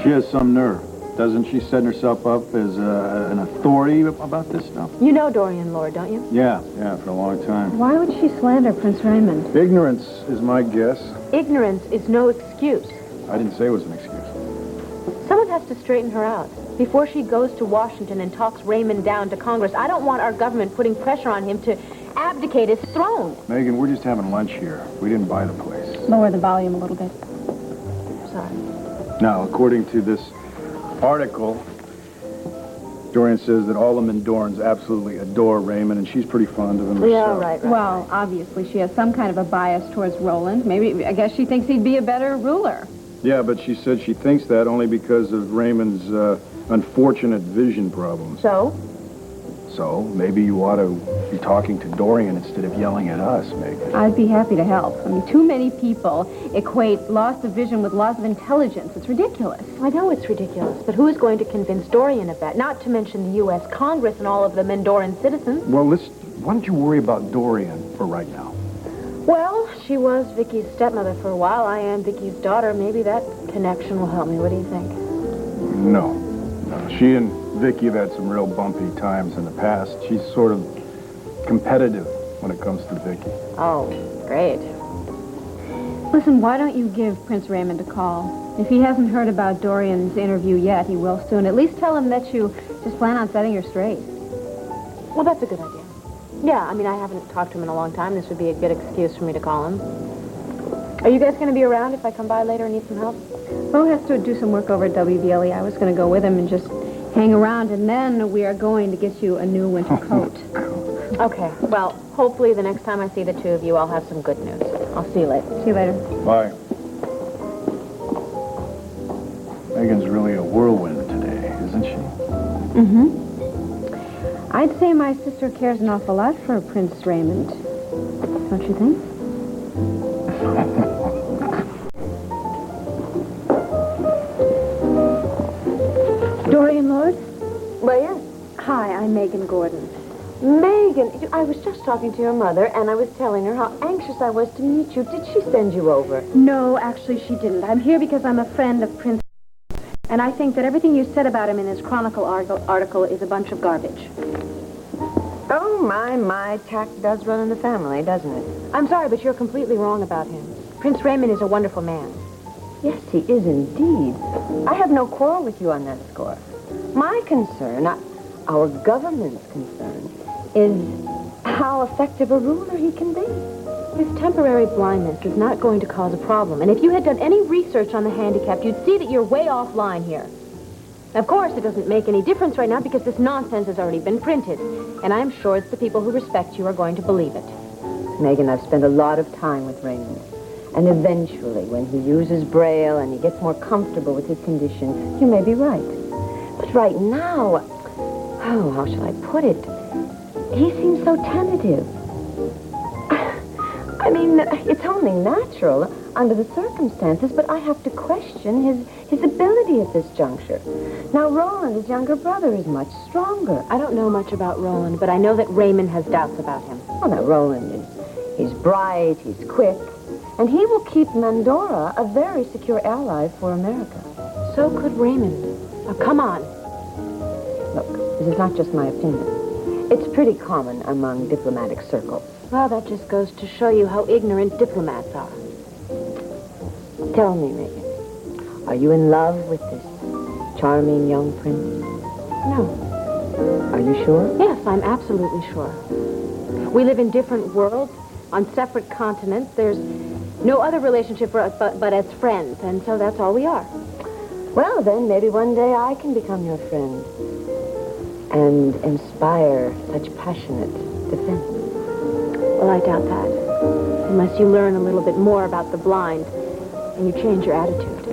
She has some nerve. Doesn't she set herself up as an authority about this stuff? You know Dorian Lord, don't you? Yeah, for a long time. Why would she slander Prince Raymond? Ignorance is my guess. Ignorance is no excuse. I didn't say it was an excuse. Someone has to straighten her out. Before she goes to Washington and talks Raymond down to Congress, I don't want our government putting pressure on him to abdicate his throne. Megan, we're just having lunch here. We didn't buy the place. Lower the volume a little bit. Sorry. Now, according to this article, Dorian says that all the Mendorans absolutely adore Raymond, and she's pretty fond of him herself. Yeah, right. Well, obviously she has some kind of a bias towards Roland. Maybe, I guess she thinks he'd be a better ruler. Yeah, but she said she thinks that only because of Raymond's unfortunate vision problems. So? So, maybe you ought to be talking to Dorian instead of yelling at us, Megan. I'd be happy to help. I mean, too many people equate loss of vision with loss of intelligence. It's ridiculous. I know it's ridiculous, but who is going to convince Dorian of that? Not to mention the U.S. Congress and all of the Mendoran citizens. Well, why don't you worry about Dorian for right now? Well, she was Vicky's stepmother for a while. I am Vicky's daughter. Maybe that connection will help me. What do you think? No. She and Vicky have had some real bumpy times in the past. She's sort of competitive when it comes to Vicky. Oh, great. Listen, why don't you give Prince Raymond a call? If he hasn't heard about Dorian's interview yet, he will soon. At least tell him that you just plan on setting her straight. Well, that's a good idea. Yeah, I mean, I haven't talked to him in a long time. This would be a good excuse for me to call him. Are you guys going to be around if I come by later and need some help? Bo has to do some work over at WVLE. I was going to go with him and just hang around, and then we are going to get you a new winter coat. Okay, well, hopefully the next time I see the two of you, I'll have some good news. I'll see you later. See you later. Bye. Megan's really a whirlwind today, isn't she? Mm-hmm. I'd say my sister cares an awful lot for Prince Raymond. Don't you think? Dorian Lord? Well, yes. Hi, I'm Megan Gordon. Megan, I was just talking to your mother, and I was telling her how anxious I was to meet you. Did she send you over? No, actually, she didn't. I'm here because I'm a friend of Prince, and I think that everything you said about him in his Chronicle article is a bunch of garbage. Oh, my, tact does run in the family, doesn't it? I'm sorry, but you're completely wrong about him. Prince Raymond is a wonderful man. Yes, he is indeed. I have no quarrel with you on that score. My concern, our government's concern, is how effective a ruler he can be. His temporary blindness is not going to cause a problem. And if you had done any research on the handicapped, you'd see that you're way offline here. Of course, it doesn't make any difference right now because this nonsense has already been printed. And I'm sure it's the people who respect you are going to believe it. Megan, I've spent a lot of time with Raymond. And eventually, when he uses Braille and he gets more comfortable with his condition, you may be right. But right now, oh, how shall I put it? He seems so tentative. I mean, it's only natural under the circumstances, but I have to question his ability at this juncture. Now, Roland, his younger brother, is much stronger. I don't know much about Roland, but I know that Raymond has doubts about him. Well, now, Roland he's bright, he's quick, and he will keep Mandora a very secure ally for America. So could Raymond. Now, come on. Look, this is not just my opinion. It's pretty common among diplomatic circles. Well, that just goes to show you how ignorant diplomats are. Tell me, Megan, are you in love with this charming young prince? No. Are you sure? Yes, I'm absolutely sure. We live in different worlds, on separate continents. There's no other relationship for us but as friends, and so that's all we are. Well, then, maybe one day I can become your friend and inspire such passionate defense. Well, I doubt that. Unless you learn a little bit more about the blind and you change your attitude.